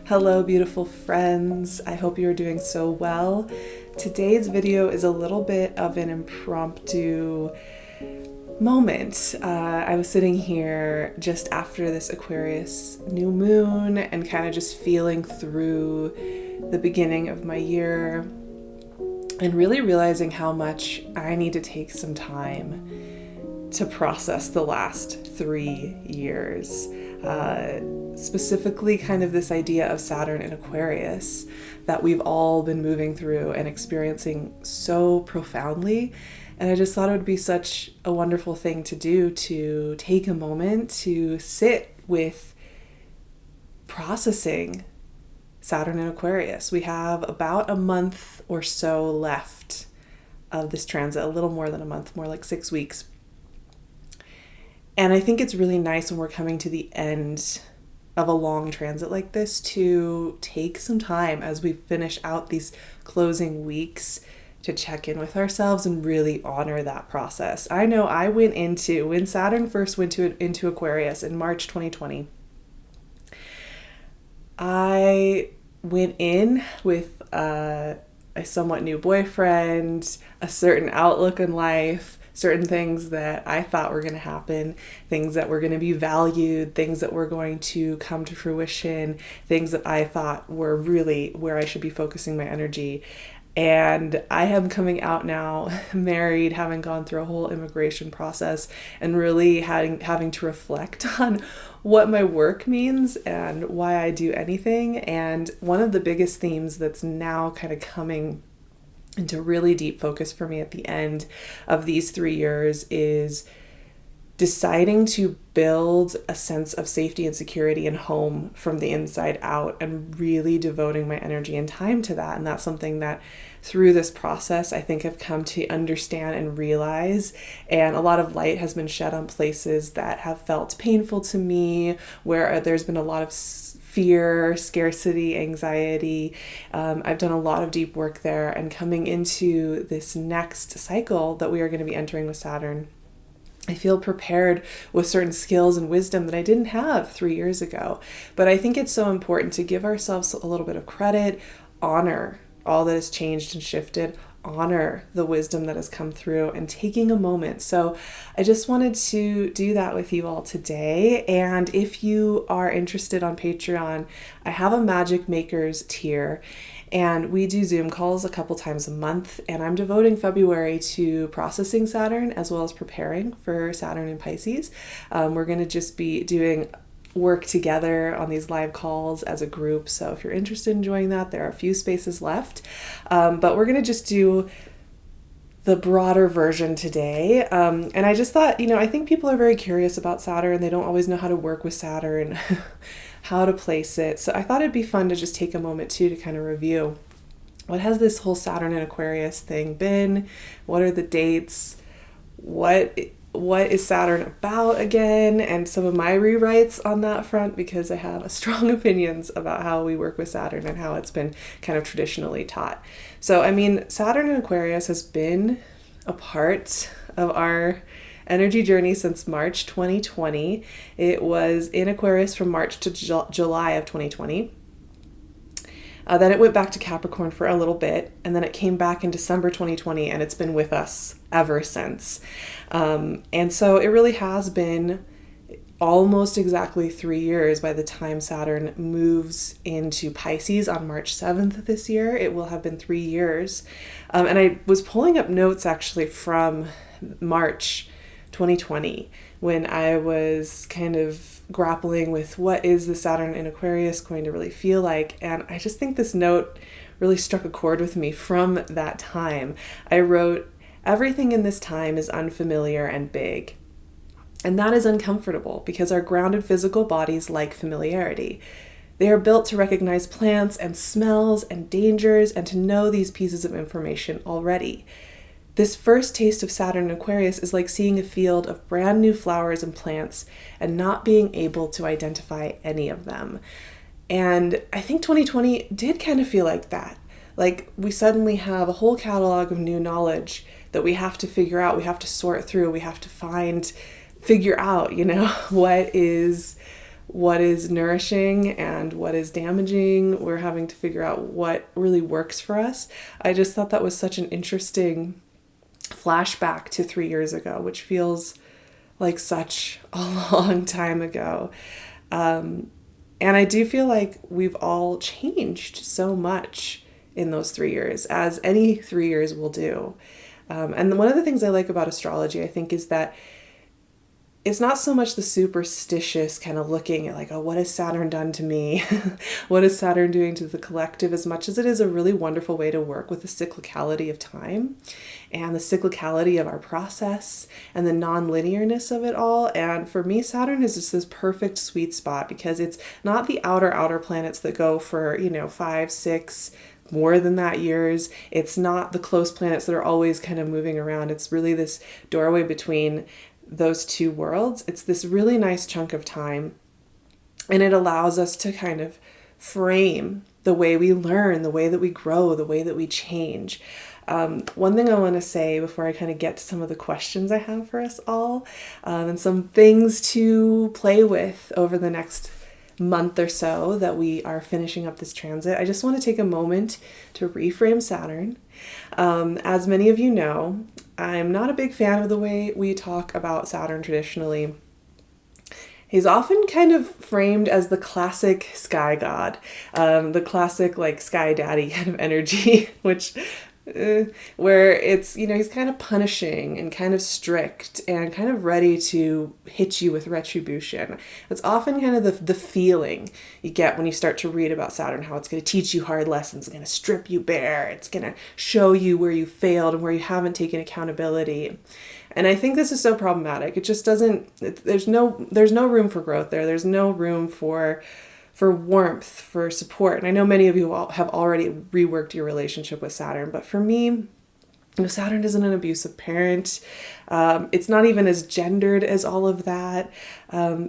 Hello, beautiful friends. I hope you're doing so well. Today's video is a little bit of an impromptu moment. I was sitting here just after this Aquarius new moon and kind of just feeling through the beginning of my year and really realizing how much I need to take some time to process the last 3 years. Specifically kind of this idea of Saturn in Aquarius that we've all been moving through and experiencing so profoundly. And I just thought it would be such a wonderful thing to do, to take a moment to sit with processing Saturn in Aquarius. We have about a month or so left of this transit, a little more than a month, more like 6 weeks. And I think it's really nice when we're coming to the end of a long transit like this to take some time as we finish out these closing weeks to check in with ourselves and really honor that process. I know I went into, when Saturn first went into Aquarius in March 2020, I went in with a somewhat new boyfriend, a certain outlook in life, certain things that I thought were going to happen, things that were going to be valued, things that were going to come to fruition, things that I thought were really where I should be focusing my energy. And I am coming out now, married, having gone through a whole immigration process and really having to reflect on what my work means and why I do anything. And one of the biggest themes that's now kind of coming into really deep focus for me at the end of these 3 years is deciding to build a sense of safety and security and home from the inside out and really devoting my energy and time to that. And that's something that through this process, I think I've come to understand and realize. And a lot of light has been shed on places that have felt painful to me, where there's been a lot of fear, scarcity, anxiety. I've done a lot of deep work there, and coming into this next cycle that we are going to be entering with Saturn, I feel prepared with certain skills and wisdom that I didn't have 3 years ago. But I think it's so important to give ourselves a little bit of credit, honor all that has changed and shifted, honor the wisdom that has come through, and taking a moment. So I just wanted to do that with you all today. And if you are interested on Patreon, I have a Magic Makers tier, and we do Zoom calls a couple times a month. And I'm devoting February to processing Saturn as well as preparing for Saturn in Pisces. We're going to just be doing work together on these live calls as a group. So if you're interested in joining that, there are a few spaces left. But we're going to just do the broader version today. And I just thought, I think people are very curious about Saturn. They don't always know how to work with Saturn, how to place it. So I thought it'd be fun to just take a moment too to kind of review what has this whole Saturn and Aquarius thing been? What are the dates? What is Saturn about again, and some of my rewrites on that front, because I have strong opinions about how we work with Saturn and how it's been kind of traditionally taught. So, Saturn in Aquarius has been a part of our energy journey since March 2020. It was in Aquarius from March to July of 2020. Then it went back to Capricorn for a little bit, and then it came back in December 2020, and it's been with us ever since. And so it really has been almost exactly 3 years by the time Saturn moves into Pisces on March 7th this year. It will have been 3 years. And I was pulling up notes actually from March 2020 when I was kind of grappling with what is the Saturn in Aquarius going to really feel like. And I just think this note really struck a chord with me from that time. I wrote, "Everything in this time is unfamiliar and big." And that is uncomfortable because our grounded physical bodies like familiarity. They are built to recognize plants and smells and dangers and to know these pieces of information already. This first taste of Saturn in Aquarius is like seeing a field of brand new flowers and plants and not being able to identify any of them. And I think 2020 did kind of feel like that. Like we suddenly have a whole catalog of new knowledge that we have to figure out, we have to sort through, we have to figure out, what is nourishing and what is damaging. We're having to figure out what really works for us. I just thought that was such an interesting flashback to 3 years ago, which feels like such a long time ago. And I do feel like we've all changed so much in those 3 years, as any 3 years will do. And one of the things I like about astrology, I think, is that it's not so much the superstitious kind of looking at like, oh, what has Saturn done to me? What is Saturn doing to the collective, as much as it is a really wonderful way to work with the cyclicality of time and the cyclicality of our process and the non-linearness of it all. And for me, Saturn is just this perfect sweet spot because it's not the outer planets that go for, 5, 6, more than that years. It's not the close planets that are always kind of moving around. It's really this doorway between those two worlds. It's this really nice chunk of time, and it allows us to kind of frame the way we learn, the way that we grow, the way that we change. One thing I want to say before I kind of get to some of the questions I have for us all, and some things to play with over the next month or so that we are finishing up this transit, I just want to take a moment to reframe Saturn. As many of you know, I'm not a big fan of the way we talk about Saturn traditionally. He's often kind of framed as the classic sky god, the classic like sky daddy kind of energy, which where it's, he's kind of punishing and kind of strict and kind of ready to hit you with retribution. It's often kind of the feeling you get when you start to read about Saturn, how it's going to teach you hard lessons, it's going to strip you bare, it's going to show you where you failed and where you haven't taken accountability. And I think this is so problematic. It just doesn't, there's no room for growth there. There's no room for warmth, for support. And I know many of you all have already reworked your relationship with Saturn, but for me, Saturn isn't an abusive parent. It's not even as gendered as all of that.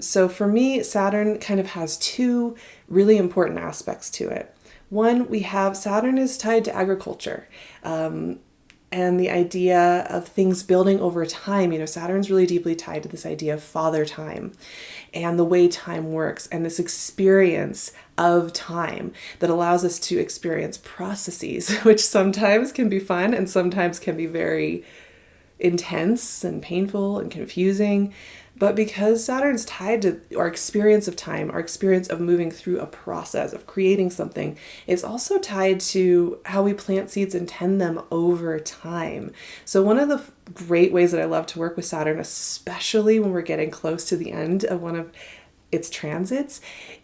So for me, Saturn kind of has two really important aspects to it. One, we have Saturn is tied to agriculture. And the idea of things building over time. Saturn's really deeply tied to this idea of father time and the way time works and this experience of time that allows us to experience processes, which sometimes can be fun and sometimes can be very intense and painful and confusing. But because Saturn's tied to our experience of time, our experience of moving through a process, of creating something, it's also tied to how we plant seeds and tend them over time. So one of the great ways that I love to work with Saturn, especially when we're getting close to the end of one of its transits,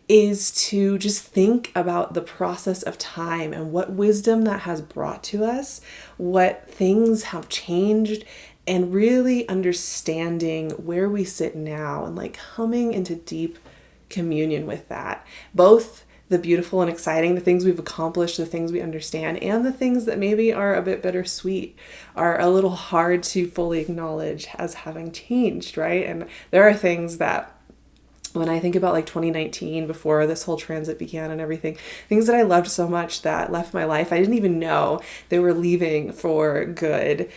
is to just think about the process of time and what wisdom that has brought to us, what things have changed, and really understanding where we sit now and like coming into deep communion with that. Both the beautiful and exciting, the things we've accomplished, the things we understand, and the things that maybe are a bit bittersweet, are a little hard to fully acknowledge as having changed, right? And there are things that when I think about like 2019, before this whole transit began and everything, things that I loved so much that left my life, I didn't even know they were leaving for good.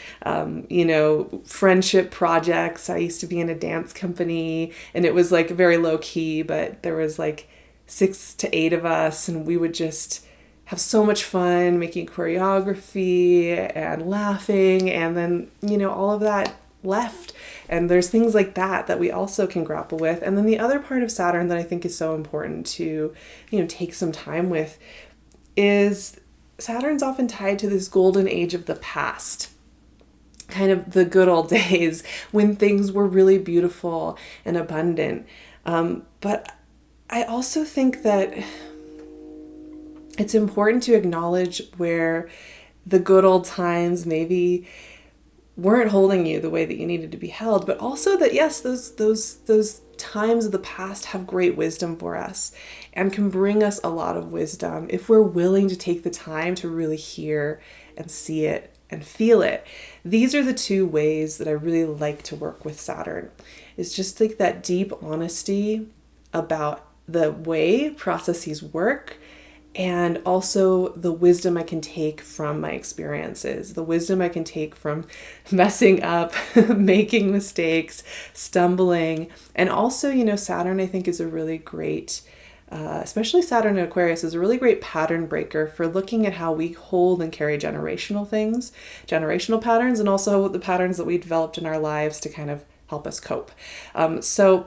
Friendship projects. I used to be in a dance company and it was like very low key, but there was like 6 to 8 of us and we would just have so much fun making choreography and laughing. And then, all of that left. And there's things like that we also can grapple with. And then the other part of Saturn that I think is so important to, take some time with is Saturn's often tied to this golden age of the past, kind of the good old days when things were really beautiful and abundant. But I also think that it's important to acknowledge where the good old times maybe weren't holding you the way that you needed to be held, but also that yes, those times of the past have great wisdom for us and can bring us a lot of wisdom if we're willing to take the time to really hear and see it and feel it. These are the two ways that I really like to work with Saturn. It's just like that deep honesty about the way processes work, and also the wisdom I can take from my experiences, the wisdom I can take from messing up, making mistakes, stumbling. And also, Saturn, I think, is a really great, especially Saturn in Aquarius, is a really great pattern breaker for looking at how we hold and carry generational things, generational patterns, and also the patterns that we developed in our lives to kind of help us cope. So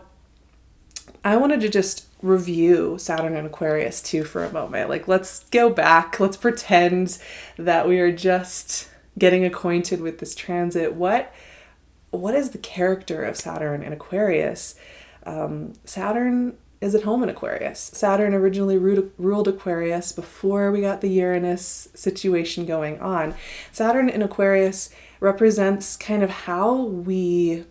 I wanted to just review Saturn and Aquarius too for a moment. Like, let's go back. Let's pretend that we are just getting acquainted with this transit. What is the character of Saturn and Aquarius? Saturn is at home in Aquarius. Saturn originally ruled Aquarius before we got the Uranus situation going on. Saturn in Aquarius represents kind of how we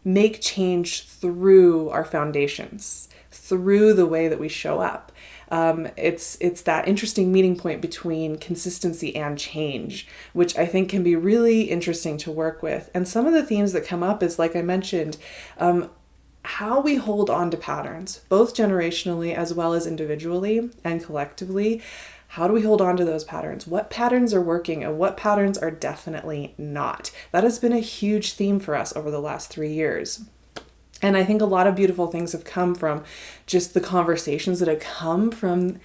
make change through our foundations, through the way that we show up. It's that interesting meeting point between consistency and change, which I think can be really interesting to work with. And some of the themes that come up is, like I mentioned, how we hold on to patterns, both generationally as well as individually and collectively. How do we hold on to those patterns? What patterns are working and what patterns are definitely not? That has been a huge theme for us over the last 3 years. And I think a lot of beautiful things have come from just the conversations that have come from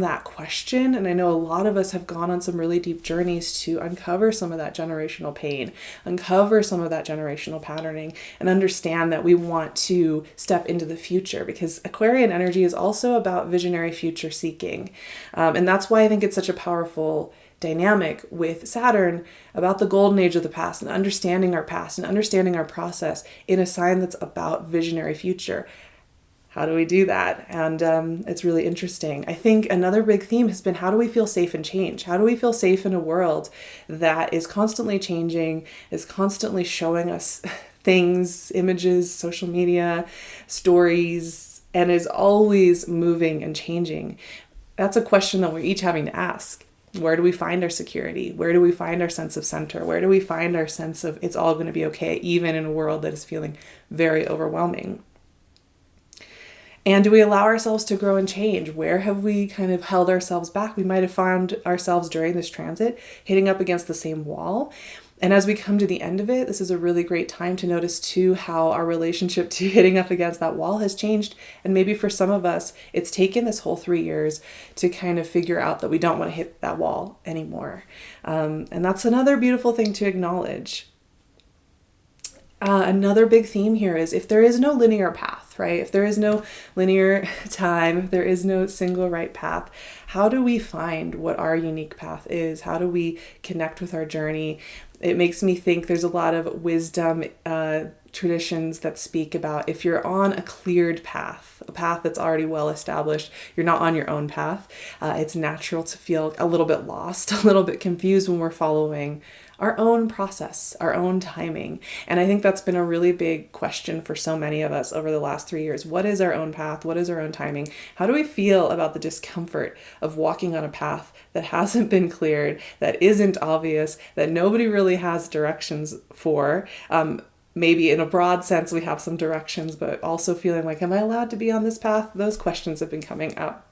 that question. And I know a lot of us have gone on some really deep journeys to uncover some of that generational pain, uncover some of that generational patterning, and understand that we want to step into the future, because Aquarian energy is also about visionary future seeking. And that's why I think it's such a powerful dynamic with Saturn about the golden age of the past and understanding our past and understanding our process in a sign that's about visionary future. How do we do that? And it's really interesting. I think another big theme has been, how do we feel safe in change? How do we feel safe in a world that is constantly changing, is constantly showing us things, images, social media, stories, and is always moving and changing? That's a question that we're each having to ask. Where do we find our security? Where do we find our sense of center? Where do we find our sense of it's all going to be okay, even in a world that is feeling very overwhelming? And do we allow ourselves to grow and change? Where have we kind of held ourselves back? We might have found ourselves during this transit hitting up against the same wall. And as we come to the end of it, this is a really great time to notice too how our relationship to hitting up against that wall has changed. And maybe for some of us, it's taken this whole 3 years to kind of figure out that we don't want to hit that wall anymore. And that's another beautiful thing to acknowledge. Another big theme here is, if there is no linear path, right? If there is no linear time, if there is no single right path, how do we find what our unique path is? How do we connect with our journey? It makes me think there's a lot of wisdom traditions that speak about, if you're on a cleared path, a path that's already well established, you're not on your own path. It's natural to feel a little bit lost, a little bit confused when we're following our own process, our own timing. And I think that's been a really big question for so many of us over the last 3 years. What is our own path? What is our own timing? How do we feel about the discomfort of walking on a path that hasn't been cleared, that isn't obvious, that nobody really has directions for? Maybe in a broad sense, we have some directions, but also feeling like, am I allowed to be on this path? Those questions have been coming up.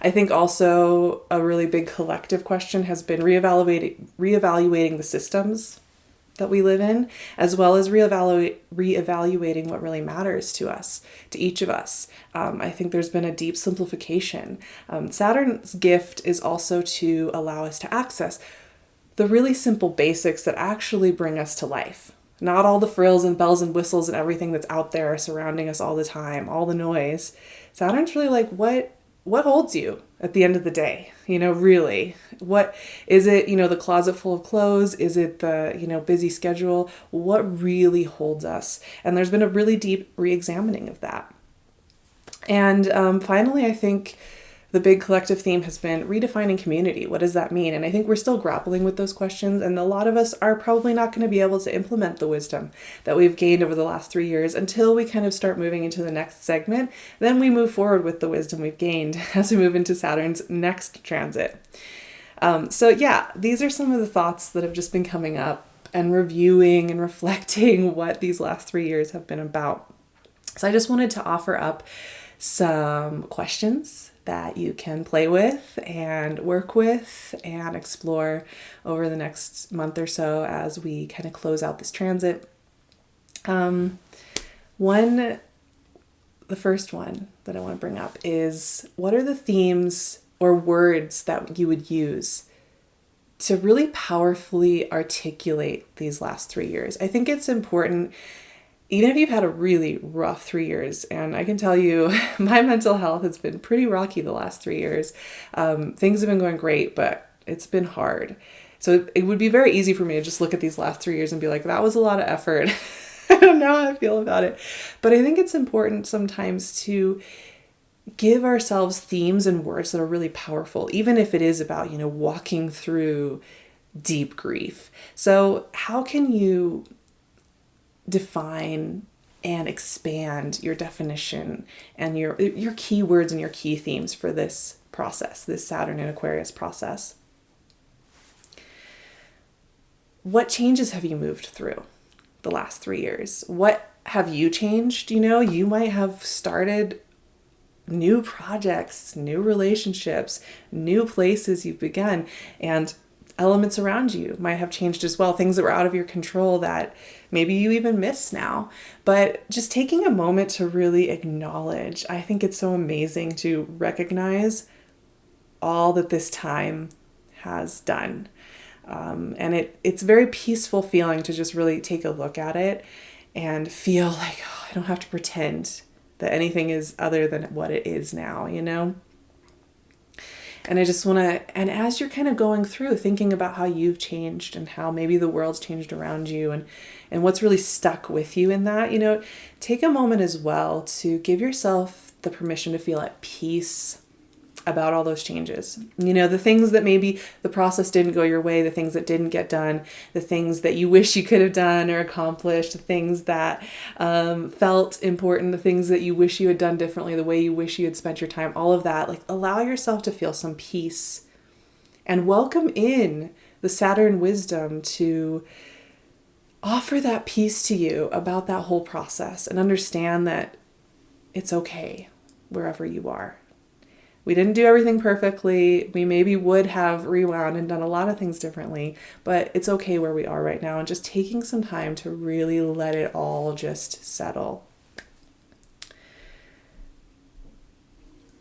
I think also a really big collective question has been reevaluating the systems that we live in, as well as reevaluating what really matters to us, to each of us. I think there's been a deep simplification. Saturn's gift is also to allow us to access the really simple basics that actually bring us to life. Not all the frills and bells and whistles and everything that's out there surrounding us all the time, all the noise. Saturn's really like, what holds you at the end of the day? Really, what is it? The closet full of clothes? Is it the, busy schedule? What really holds us? And there's been a really deep re-examining of that. And finally, I think the big collective theme has been redefining community. What does that mean? And I think we're still grappling with those questions. And a lot of us are probably not going to be able to implement the wisdom that we've gained over the last 3 years until we kind of start moving into the next segment. Then we move forward with the wisdom we've gained as we move into Saturn's next transit. So yeah, these are some of the thoughts that have just been coming up and reviewing and reflecting what these last 3 years have been about. So I just wanted to offer up some questions that you can play with and work with and explore over the next month or so as we kind of close out this transit. The first one that I want to bring up is, what are the themes or words that you would use to really powerfully articulate these last 3 years? I think it's important, even if you've had a really rough 3 years, and I can tell you my mental health has been pretty rocky the last 3 years. Things have been going great, but it's been hard. So it would be very easy for me to just look at these last 3 years and be like, that was a lot of effort. I don't know how I feel about it. But I think it's important sometimes to give ourselves themes and words that are really powerful, even if it is about, walking through deep grief. So how can you define and expand your definition and your keywords and your key themes for this process, this Saturn and Aquarius process? What changes have you moved through the last 3 years? What have you changed? You might have started new projects, new relationships, new places you've begun, and elements around you might have changed as well. Things that were out of your control that maybe you even miss now. But just taking a moment to really acknowledge, I think it's so amazing to recognize all that this time has done. And it's a very peaceful feeling to just really take a look at it and feel like, I don't have to pretend that anything is other than what it is now, And I just want to, and as you're kind of going through thinking about how you've changed and how maybe the world's changed around you and what's really stuck with you in that, take a moment as well to give yourself the permission to feel at peace about all those changes. The things that maybe the process didn't go your way, the things that didn't get done, the things that you wish you could have done or accomplished, the things that felt important, the things that you wish you had done differently, the way you wish you had spent your time, all of that. Like, allow yourself to feel some peace and welcome in the Saturn wisdom to offer that peace to you about that whole process and understand that it's okay wherever you are. We didn't do everything perfectly. We maybe would have rewound and done a lot of things differently, but it's okay where we are right now, and just taking some time to really let it all just settle.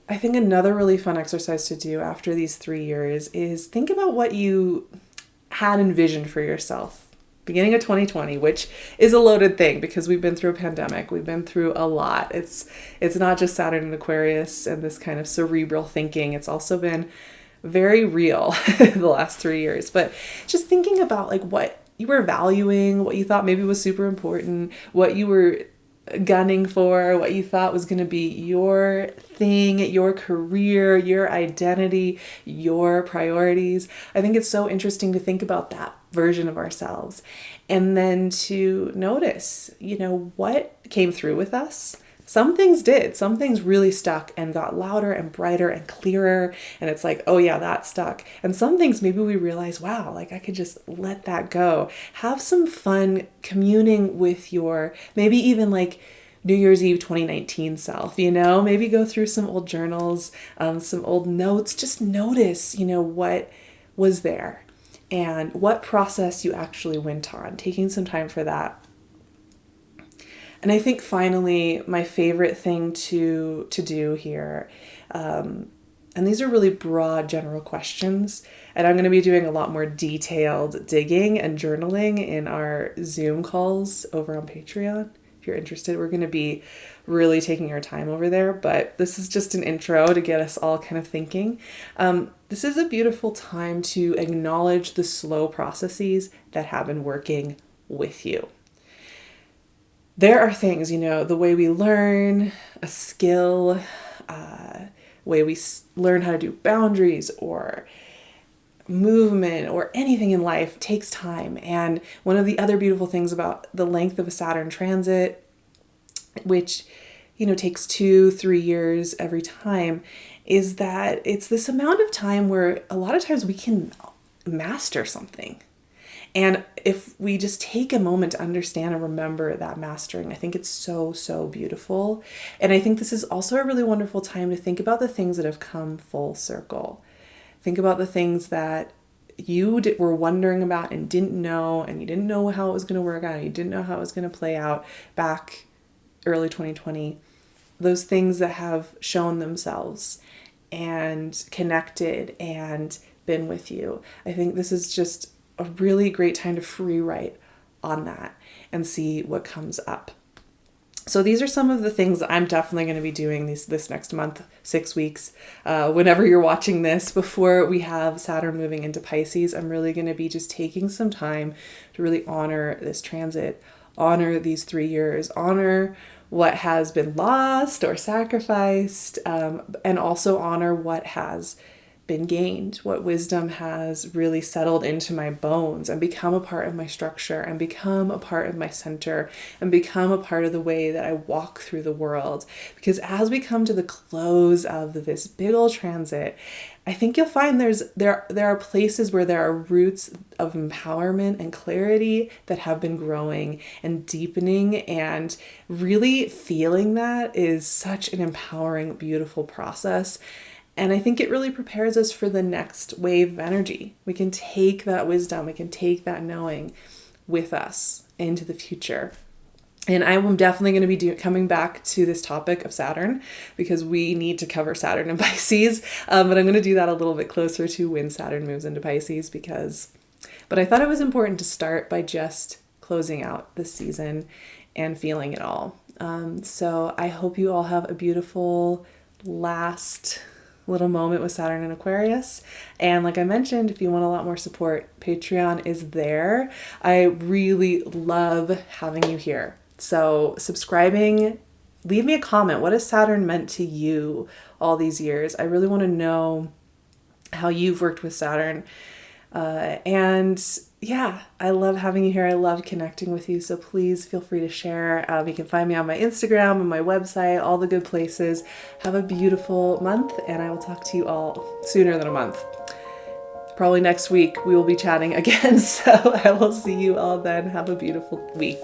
I think another really fun exercise to do after these 3 years is think about what you had envisioned for yourself beginning of 2020, which is a loaded thing because we've been through a pandemic. We've been through a lot. It's not just Saturn and Aquarius and this kind of cerebral thinking. It's also been very real the last 3 years. But just thinking about like what you were valuing, what you thought maybe was super important, what you were gunning for, what you thought was going to be your thing, your career, your identity, your priorities. I think it's so interesting to think about that version of ourselves and then to notice, what came through with us. Some things did. Some things really stuck and got louder and brighter and clearer. And it's like, oh yeah, that stuck. And some things maybe we realize, wow, like I could just let that go. Have some fun communing with your, maybe even like New Year's Eve 2019 self, maybe go through some old journals, some old notes, just notice, what was there and what process you actually went on, taking some time for that. And I think finally, my favorite thing to do here, and these are really broad general questions, and I'm going to be doing a lot more detailed digging and journaling in our Zoom calls over on Patreon. If you're interested, we're going to be really taking our time over there, but this is just an intro to get us all kind of thinking. This is a beautiful time to acknowledge the slow processes that have been working with you. There are things, the way we learn a skill, way we learn how to do boundaries or movement or anything in life takes time. And one of the other beautiful things about the length of a Saturn transit, which, takes 2-3 years every time, is that it's this amount of time where a lot of times we can master something. And if we just take a moment to understand and remember that mastering, I think it's so, so beautiful. And I think this is also a really wonderful time to think about the things that have come full circle. Think about the things that you were wondering about and didn't know, and you didn't know how it was going to work out, and you didn't know how it was going to play out back early 2020. Those things that have shown themselves and connected and been with you. I think this is just a really great time to free write on that and see what comes up. So these are some of the things that I'm definitely going to be doing this next month, 6 weeks, whenever you're watching this, before we have Saturn moving into Pisces. I'm really going to be just taking some time to really honor this transit, honor these 3 years, honor what has been lost or sacrificed, and also honor what has been gained, what wisdom has really settled into my bones and become a part of my structure and become a part of my center and become a part of the way that I walk through the world. Because as we come to the close of this big old transit, I think you'll find there are places where there are roots of empowerment and clarity that have been growing and deepening, and really feeling that is such an empowering, beautiful process. And I think it really prepares us for the next wave of energy. We can take that wisdom, we can take that knowing with us into the future. And I am definitely going to be coming back to this topic of Saturn, because we need to cover Saturn and Pisces. But I'm going to do that a little bit closer to when Saturn moves into Pisces, but I thought it was important to start by just closing out this season and feeling it all. So I hope you all have a beautiful last little moment with Saturn and Aquarius. And like I mentioned, if you want a lot more support, Patreon is there. I really love having you here. So subscribing, leave me a comment. What has Saturn meant to you all these years? I really want to know how you've worked with Saturn. And yeah, I love having you here. I love connecting with you. So please feel free to share. You can find me on my Instagram and my website, all the good places. Have a beautiful month, and I will talk to you all sooner than a month. Probably next week we will be chatting again. So I will see you all then. Have a beautiful week.